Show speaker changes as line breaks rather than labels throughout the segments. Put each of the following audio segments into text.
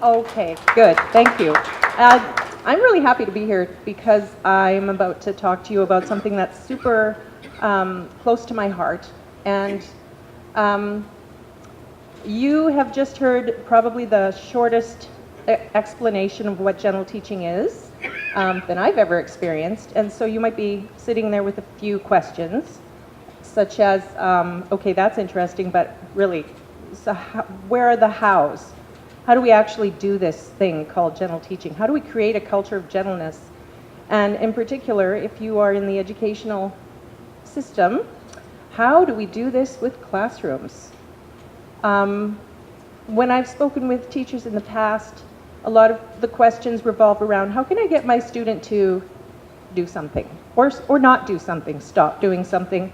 Okay, good. Thank you. I'm really happy to be here because I'm about to talk to you about something that's super close to my heart. And um, you have just heard probably the shortest explanation of what gentle teaching is than I've ever experienced. And so you might be sitting there with a few questions, such as, okay, that's interesting, but really, so where are the hows? How do we actually do this thing called gentle teaching? How do we create a culture of gentleness? And in particular, if you are in the educational system, how do we do this with classrooms? When I've spoken with teachers in the past, a lot of the questions revolve around how can I get my student to do something or not do something, stop doing something,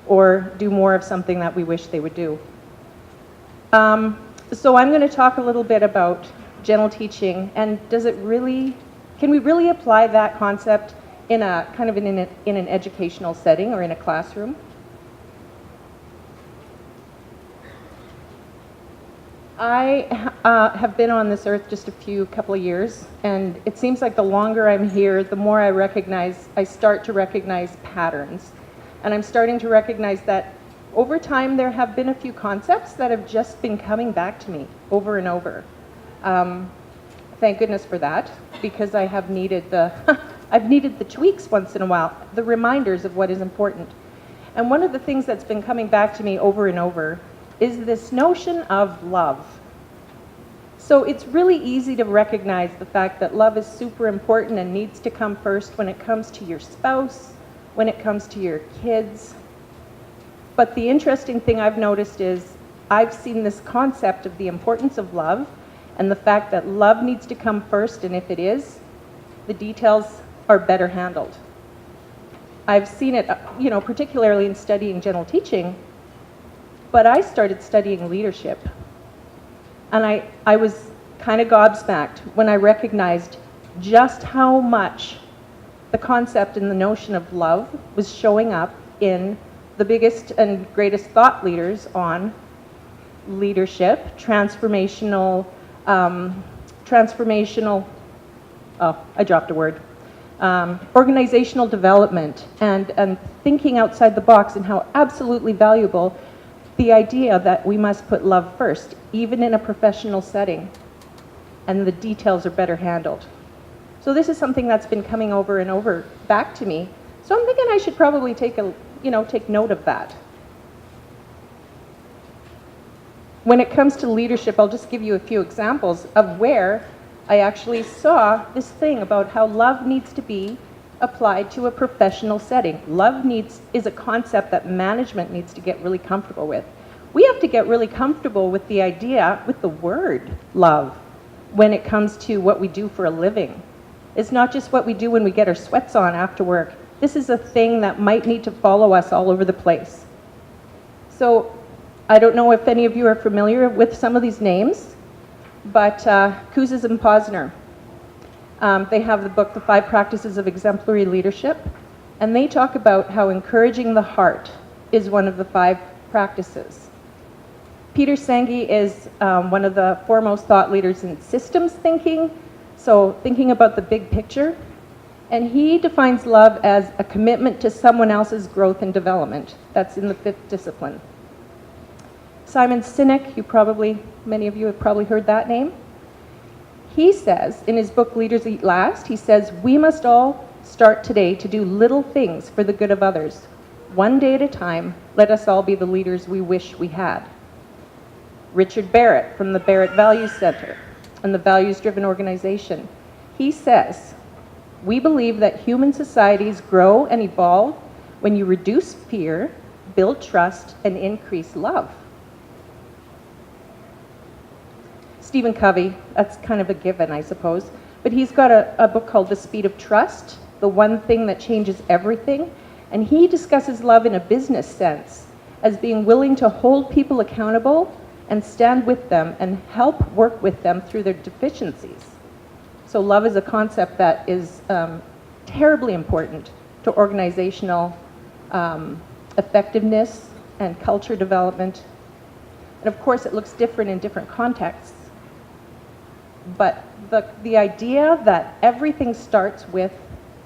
or do more of something that we wish they would do. So I'm going to talk a little bit about gentle teaching, and can we really apply that concept in a kind of in an educational setting or in a classroom? I have been on this earth just a couple of years, and it seems like the longer I'm here, the more I start to recognize patterns. And I'm starting to recognize that over time there have been a few concepts that have just been coming back to me over and over. Thank goodness for that, because I have needed I've needed the tweaks once in a while, the reminders of what is important. And one of the things that's been coming back to me over and over is this notion of love. So it's really easy to recognize the fact that love is super important and needs to come first when it comes to your spouse, when it comes to your kids. But the interesting thing I've noticed is I've seen this concept of the importance of love and the fact that love needs to come first, and if it is, the details are better handled. I've seen it, particularly in studying gentle teaching, but I started studying leadership. And I was kind of gobsmacked when I recognized just how much the concept and the notion of love was showing up in the biggest and greatest thought leaders on leadership, transformational, organizational development, and thinking outside the box, and how absolutely valuable the idea that we must put love first, even in a professional setting, and the details are better handled. So this is something that's been coming over and over back to me. So I'm thinking I should probably take note of that. When it comes to leadership, I'll just give you a few examples of where I actually saw this thing about how love needs to be applied to a professional setting. Love is a concept that management needs to get really comfortable with. We have to get really comfortable with the idea, with the word love, when it comes to what we do for a living. It's not just what we do when we get our sweats on after work. This is a thing that might need to follow us all over the place. So I don't know if any of you are familiar with some of these names, but Kouzes and Posner. They have the book, The 5 Practices of Exemplary Leadership, and they talk about how encouraging the heart is one of the 5 practices. Peter Senge is one of the foremost thought leaders in systems thinking, so thinking about the big picture, and he defines love as a commitment to someone else's growth and development. That's in the 5th discipline. Simon Sinek, many of you have probably heard that name. He says, in his book, Leaders Eat Last, he says, we must all start today to do little things for the good of others. One day at a time, let us all be the leaders we wish we had. Richard Barrett from the Barrett Values Center and the Values-Driven Organization, he says, we believe that human societies grow and evolve when you reduce fear, build trust, and increase love. Stephen Covey, that's kind of a given, I suppose, but he's got a book called The Speed of Trust, the one thing that changes everything, and he discusses love in a business sense as being willing to hold people accountable and stand with them and help work with them through their deficiencies. So love is a concept that is terribly important to organizational effectiveness and culture development. And of course, it looks different in different contexts. But the idea that everything starts with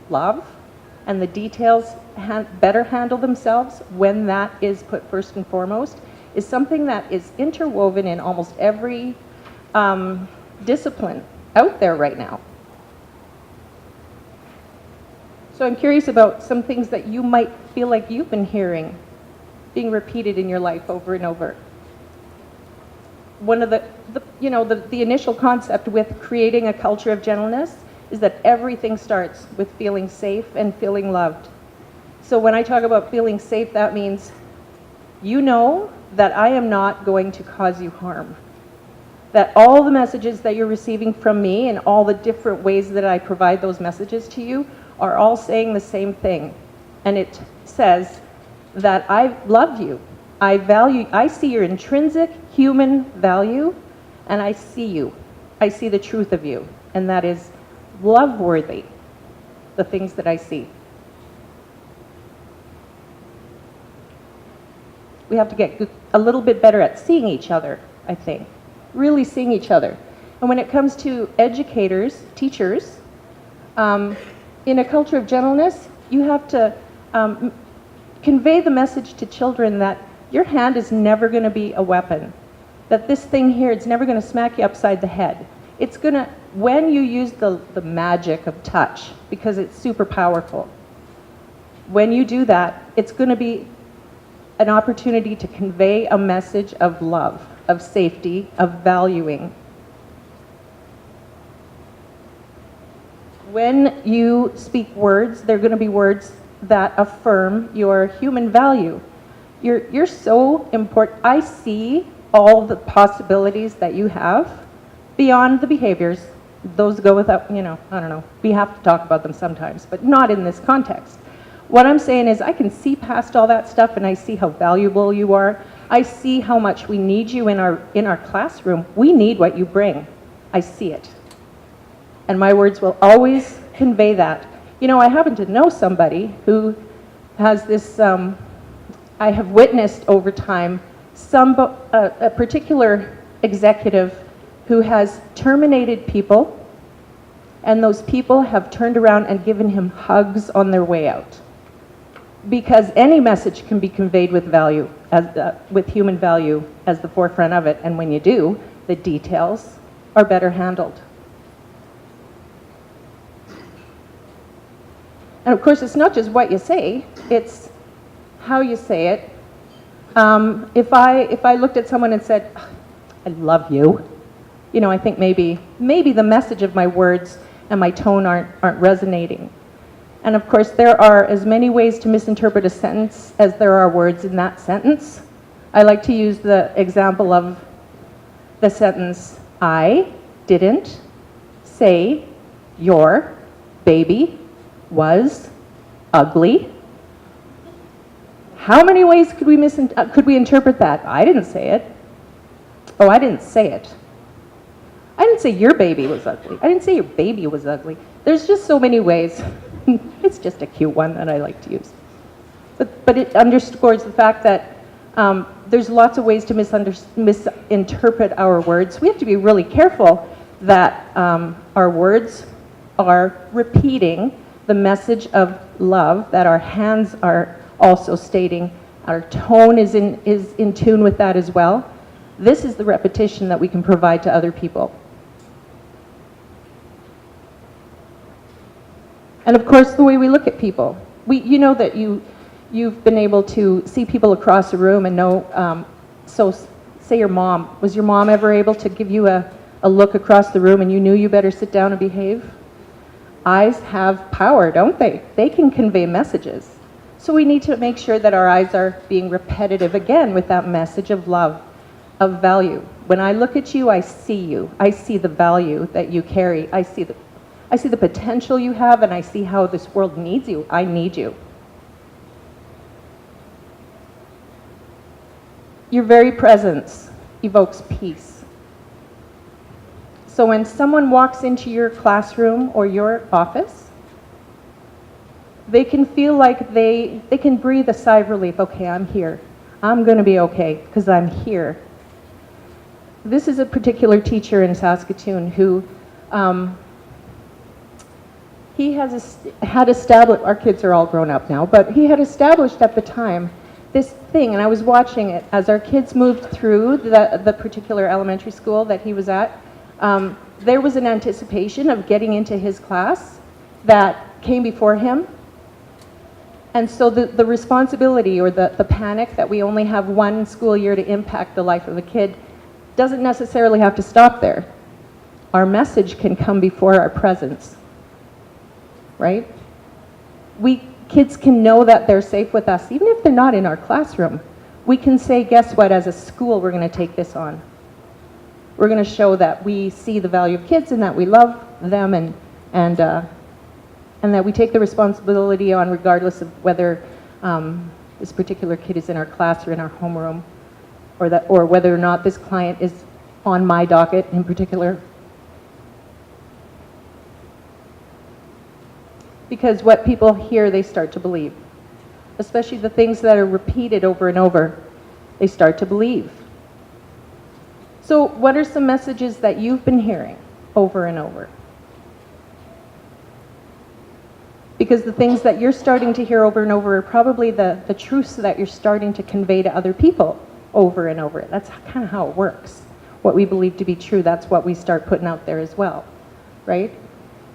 love and the details better handle themselves when that is put first and foremost is something that is interwoven in almost every discipline out there right now. So I'm curious about some things that you might feel like you've been hearing being repeated in your life over and over. One of the initial concept with creating a culture of gentleness is that everything starts with feeling safe and feeling loved. So when I talk about feeling safe, that means you know that I am not going to cause you harm. That all the messages that you're receiving from me and all the different ways that I provide those messages to you are all saying the same thing. And it says that I love you. I see your intrinsic human value, and I see you. I see the truth of you, and that is love-worthy, the things that I see. We have to get a little bit better at seeing each other, I think. Really seeing each other. And when it comes to educators, teachers, in a culture of gentleness, you have to convey the message to children that your hand is never going to be a weapon. That this thing here, it's never going to smack you upside the head. It's going to, when you use the magic of touch, because it's super powerful, when you do that, it's going to be an opportunity to convey a message of love, of safety, of valuing. When you speak words, they're going to be words that affirm your human value. You're so important. I see all the possibilities that you have beyond the behaviors. Those go without, I don't know. We have to talk about them sometimes, but not in this context. What I'm saying is I can see past all that stuff, and I see how valuable you are. I see how much we need you in our classroom. We need what you bring. I see it. And my words will always convey that. I happen to know somebody who has this, I have witnessed over time, a particular executive who has terminated people, and those people have turned around and given him hugs on their way out. Because any message can be conveyed with value, with human value as the forefront of it, and when you do, the details are better handled. And of course, it's not just what you say, it's how you say it. If I looked at someone and said, I love you, I think maybe the message of my words and my tone aren't resonating. And of course, there are as many ways to misinterpret a sentence as there are words in that sentence. I like to use the example of the sentence, I didn't say your baby was ugly. How many ways could we interpret that? I didn't say it. Oh, I didn't say it. I didn't say your baby was ugly. I didn't say your baby was ugly. There's just so many ways. It's just a cute one that I like to use. But it underscores the fact that there's lots of ways to misinterpret our words. We have to be really careful that our words are repeating the message of love, that our hands are also stating, our tone is in tune with that as well. This is the repetition that we can provide to other people. And of course, the way we look at people. You know that you've been able to see people across the room and know, so say your mom. Was your mom ever able to give you a look across the room and you knew you better sit down and behave? Eyes have power, don't they? They can convey messages. So we need to make sure that our eyes are being repetitive again with that message of love, of value. When I look at you, I see you. I see the value that you carry. I see the potential you have, and I see how this world needs you. I need you. Your very presence evokes peace. So when someone walks into your classroom or your office, they can feel like they can breathe a sigh of relief. Okay, I'm here. I'm going to be okay because I'm here. this is a particular teacher in Saskatchewan who he had established, our kids are all grown up now, but he had established at the time this thing, and I was watching it as our kids moved through the particular elementary school that he was at. There was an anticipation of getting into his class that came before him. And so the responsibility or the panic that we only have one school year to impact the life of a kid doesn't necessarily have to stop there. Our message can come before our presence, right? Kids can know that they're safe with us, even if they're not in our classroom. We can say, guess what, as a school, we're going to take this on. We're going to show that we see the value of kids and that we love them and that we take the responsibility on regardless of whether this particular kid is in our class or in our homeroom, or whether or not this client is on my docket in particular. Because what people hear, they start to believe. Especially the things that are repeated over and over, they start to believe. So what are some messages that you've been hearing over and over? Because the things that you're starting to hear over and over are probably the truths that you're starting to convey to other people over and over. That's kind of how it works. What we believe to be true, that's what we start putting out there as well, right?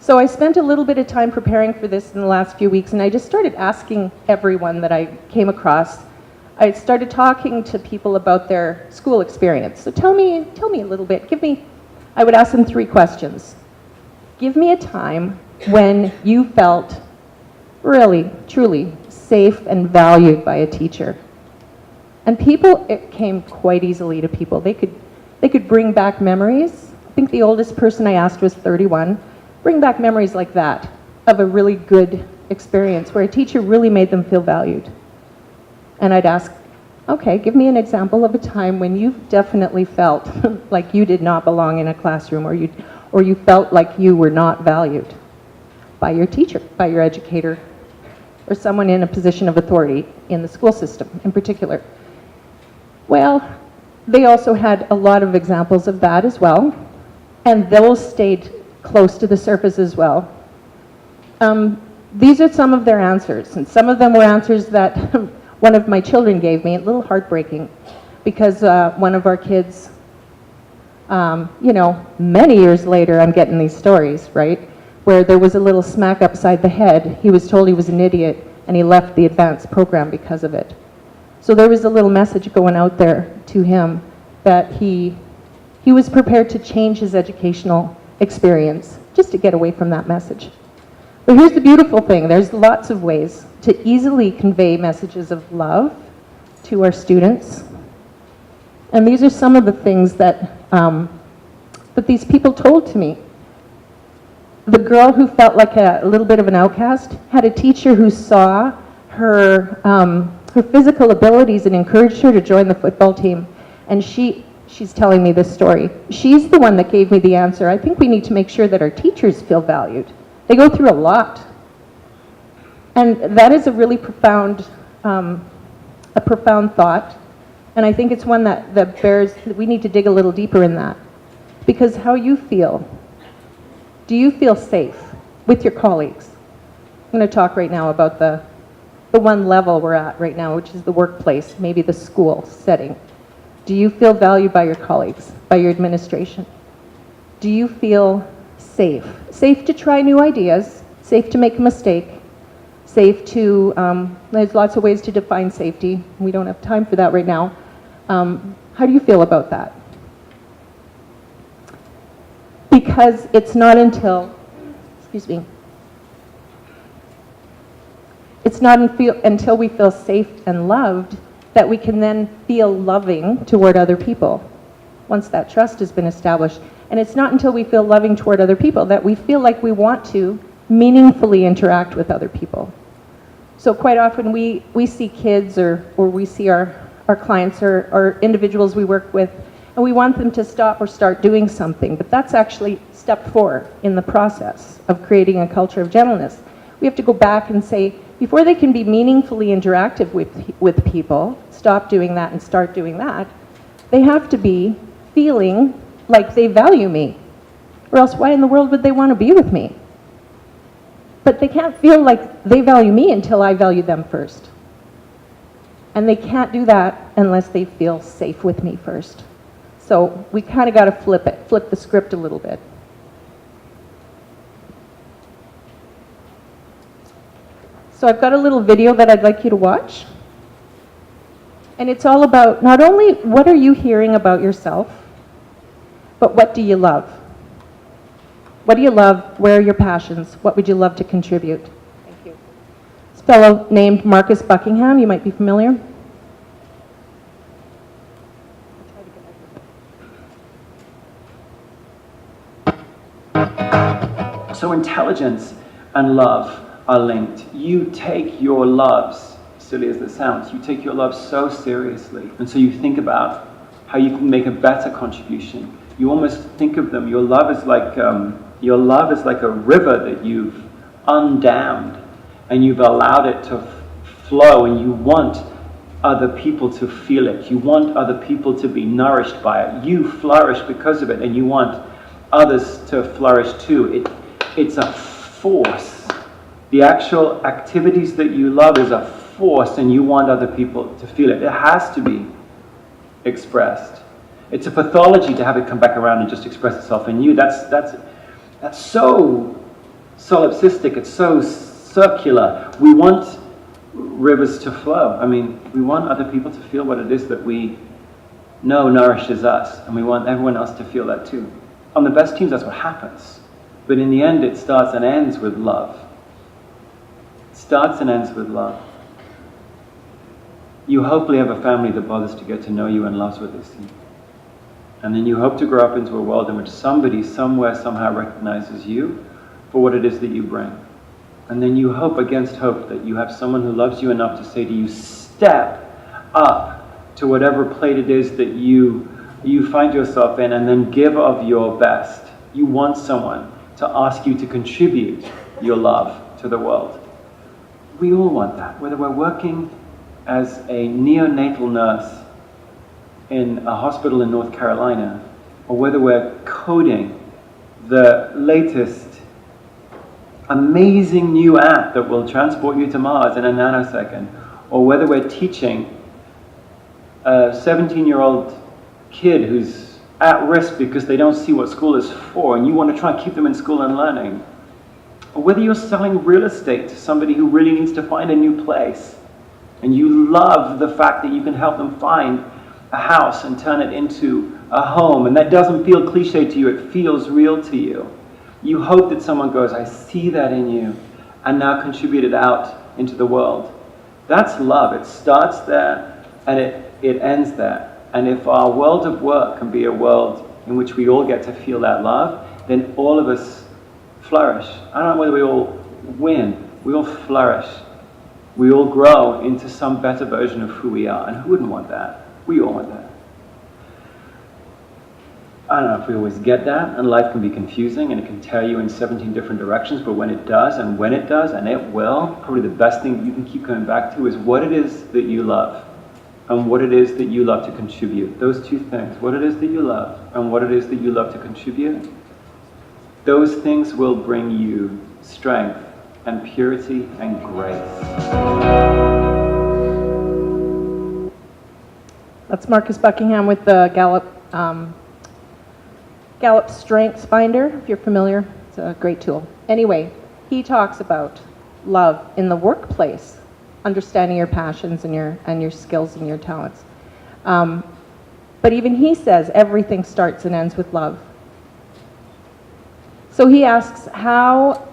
So I spent a little bit of time preparing for this in the last few weeks, and I just started asking everyone that I came across. I started talking to people about their school experience. So tell me a little bit. I would ask them 3 questions. Give me a time when you felt really, truly safe and valued by a teacher. And it came quite easily to people. They could bring back memories. I think the oldest person I asked was 31. Bring back memories like that of a really good experience where a teacher really made them feel valued. And I'd ask, okay, give me an example of a time when you've definitely felt like you did not belong in a classroom, or you felt like you were not valued by your teacher, by your educator, or someone in a position of authority in the school system in particular. Well, they also had a lot of examples of that as well, and those stayed close to the surface as well. These are some of their answers, and some of them were answers that one of my children gave me, a little heartbreaking, because one of our kids, many years later, I'm getting these stories, right, where there was a little smack upside the head. He was told he was an idiot, and he left the advanced program because of it. So there was a little message going out there to him that he was prepared to change his educational experience just to get away from that message. But here's the beautiful thing. There's lots of ways to easily convey messages of love to our students. And these are some of the things that these people told to me. The girl who felt like a little bit of an outcast had a teacher who saw her physical abilities and encouraged her to join the football team. And she's telling me this story. She's the one that gave me the answer. I think we need to make sure that our teachers feel valued. They go through a lot. And that is a really profound thought. And I think it's one that we need to dig a little deeper in that. Because how you feel, do you feel safe with your colleagues? I'm going to talk right now about the one level we're at right now, which is the workplace, maybe the school setting. Do you feel valued by your colleagues, by your administration? Do you feel safe? Safe to try new ideas, safe to make a mistake, safe to, there's lots of ways to define safety. We don't have time for that right now. How do you feel about that? Because it's not until, it's not until we feel safe and loved that we can then feel loving toward other people, once that trust has been established. And it's not until we feel loving toward other people that we feel like we want to meaningfully interact with other people. So quite often we see kids or we see our clients or individuals we work with, and we want them to stop or start doing something, but that's actually step 4 in the process of creating a culture of gentleness. We have to go back and say, before they can be meaningfully interactive with people, stop doing that and start doing that, they have to be feeling like they value me, or else why in the world would they want to be with me? But they can't feel like they value me until I value them first. And they can't do that unless they feel safe with me first. So we kind of got to flip the script a little bit. So I've got a little video that I'd like you to watch. And it's all about not only what are you hearing about yourself, but what do you love? What do you love? Where are your passions? What would you love to contribute? Thank you. This fellow named Marcus Buckingham, you might be familiar.
So intelligence and love are linked. You take your loves, silly as it sounds, you take your love so seriously. And so you think about how you can make a better contribution. You almost think of them, your love is like a river that you've undammed and you've allowed it to flow, and you want other people to feel it. You want other people to be nourished by it. You flourish because of it, and you want others to flourish too. It's a force. The actual activities that you love is a force, and you want other people to feel it. It has to be expressed. It's a pathology to have it come back around and just express itself in you. That's so solipsistic. It's so circular. We want rivers to flow. I mean, we want other people to feel what it is that we know nourishes us, and we want everyone else to feel that too. On the best teams, that's what happens. But in the end, it starts and ends with love. It starts and ends with love. You hopefully have a family that bothers to get to know you and loves what they see. And then you hope to grow up into a world in which somebody, somewhere, somehow recognizes you for what it is that you bring. And then you hope against hope that you have someone who loves you enough to say to you, step up to whatever plate it is that you find yourself in, and then give of your best. You want someone to ask you to contribute your love to the world. We all want that, whether we're working as a neonatal nurse in a hospital in North Carolina, or whether we're coding the latest amazing new app that will transport you to Mars in a nanosecond, or whether we're teaching a 17-year-old kid who's at risk because they don't see what school is for, and you want to try and keep them in school and learning, or whether you're selling real estate to somebody who really needs to find a new place, and you love the fact that you can help them find a house and turn it into a home, and that doesn't feel cliche to you, it feels real to you. You hope that someone goes, I see that in you, and now contribute it out into the world. That's love. It starts there, and it ends there. And if our world of work can be a world in which we all get to feel that love, then all of us flourish. I don't know whether we all win. We all flourish. We all grow into some better version of who we are. And who wouldn't want that? We all want that. I don't know if we always get that, and life can be confusing, and it can tear you in 17 different directions, but when it does, and it will, probably the best thing that you can keep coming back to is what it is that you love, and what it is that you love to contribute. Those two things, what it is that you love, and what it is that you love to contribute, those things will bring you strength, and purity, and grace.
That's Marcus Buckingham with the Gallup Strengths Finder, if you're familiar. It's a great tool. Anyway, he talks about love in the workplace, understanding your passions and your skills and your talents. But even he says everything starts and ends with love. So he asks, how,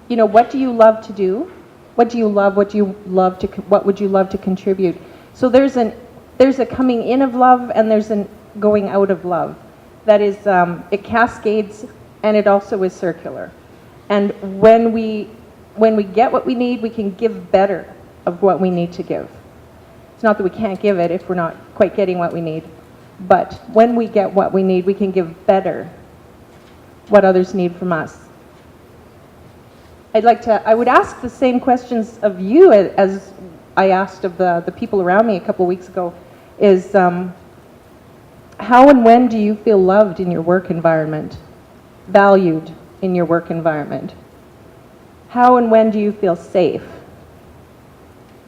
what do you love to do? What do you love? What would you love to contribute? So there's a coming in of love, and there's a going out of love. That is, it cascades, and it also is circular. And when we get what we need, we can give better of what we need to give. It's not that we can't give it if we're not quite getting what we need, but when we get what we need, we can give better what others need from us. I would ask the same questions of you as I asked of the people around me a couple of weeks ago, is How and when do you feel loved in your work environment? Valued in your work environment? How and when do you feel safe?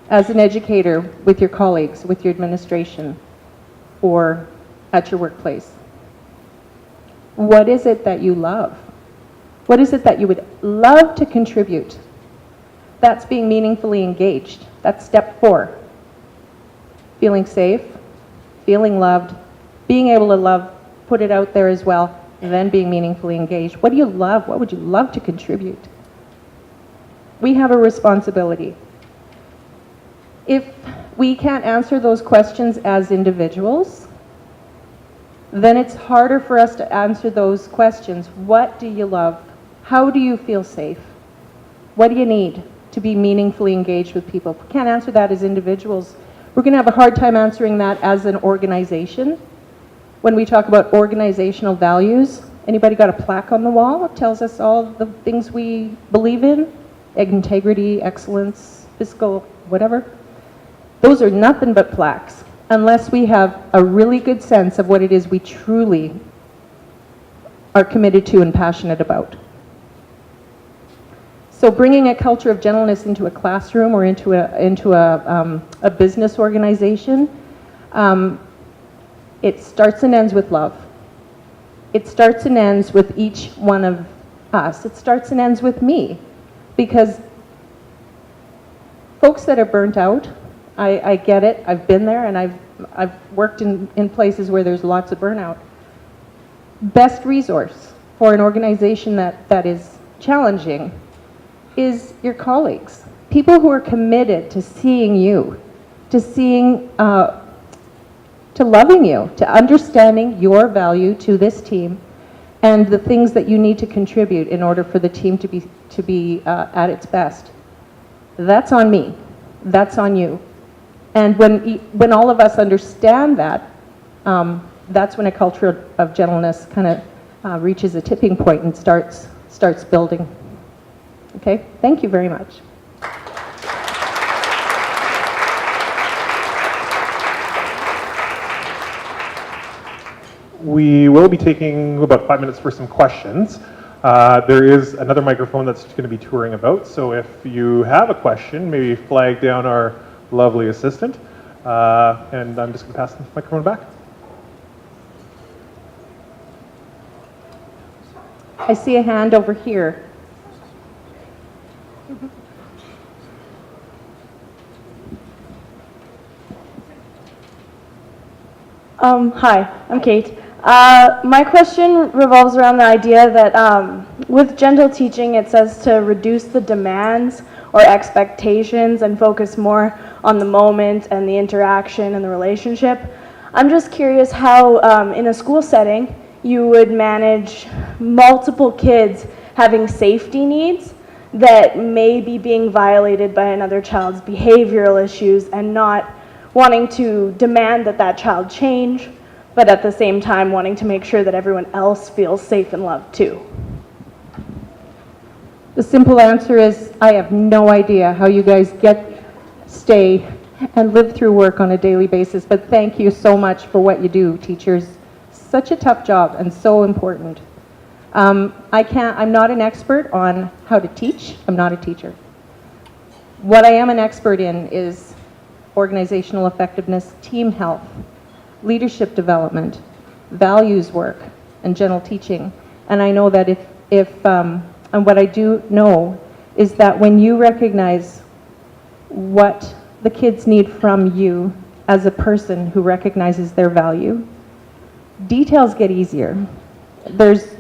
As an educator, with your colleagues, with your administration, or at your workplace? What is it that you love? What is it that you would love to contribute? That's being meaningfully engaged. That's step 4. Feeling safe, feeling loved, being able to love, put it out there as well, and then being meaningfully engaged. What do you love? What would you love to contribute? We have a responsibility. If we can't answer those questions as individuals, then it's harder for us to answer those questions. What do you love? How do you feel safe? What do you need to be meaningfully engaged with people? If we can't answer that as individuals, we're going to have a hard time answering that as an organization. When we talk about organizational values, anybody got a plaque on the wall that tells us all the things we believe in? Integrity, excellence, fiscal, whatever. Those are nothing but plaques, unless we have a really good sense of what it is we truly are committed to and passionate about. So bringing a culture of gentleness into a classroom or into a business organization, it starts and ends with love. It starts and ends with each one of us. It starts and ends with me, because folks that are burnt out, I get it. I've been there, and I've worked in places where there's lots of burnout. Best resource for an organization that is challenging is your colleagues. People who are committed to seeing you, to seeing, to loving you, to understanding your value to this team and the things that you need to contribute in order for the team to be at its best. That's on me. That's on you. And when all of us understand that, that's when a culture of gentleness kind of reaches a tipping point and starts building. Okay, thank you very much.
We will be taking about 5 minutes for some questions. There is another microphone that's going to be touring about, so if you have a question, maybe flag down our lovely assistant, and I'm just going to pass the microphone back.
I see a hand over here.
Hi, I'm Kate. My question revolves around the idea that with gentle teaching, it says to reduce the demands or expectations and focus more on the moment and the interaction and the relationship. I'm just curious how, in a school setting, you would manage multiple kids having safety needs that may be being violated by another child's behavioral issues, and not wanting to demand that child change, but at the same time wanting to make sure that everyone else feels safe and loved too.
The simple answer is I have no idea how you guys stay and live through work on a daily basis, but thank you so much for what you do, teachers. Such a tough job and so important. I'm not an expert on how to teach. I'm not a teacher. What I am an expert in is organizational effectiveness, team health, leadership development, values work, and gentle teaching. And I know that and what I do know is that when you recognize what the kids need from you as a person who recognizes their value, details get easier. There's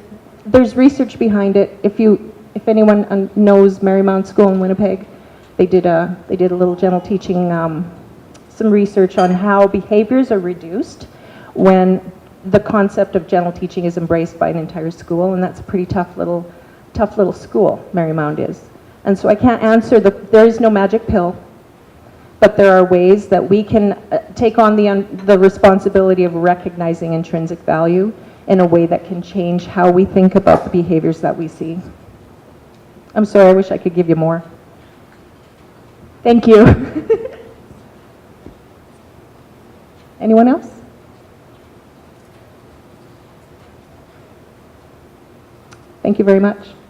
research behind it. If anyone knows Marymount School in Winnipeg, they did a little gentle teaching, some research on how behaviors are reduced when the concept of gentle teaching is embraced by an entire school, and that's a pretty tough little school, Marymount is. And so I can't answer there is no magic pill, but there are ways that we can take on the responsibility of recognizing intrinsic value in a way that can change how we think about the behaviors that we see. I'm sorry, I wish I could give you more. Thank you. Anyone else? Thank you very much.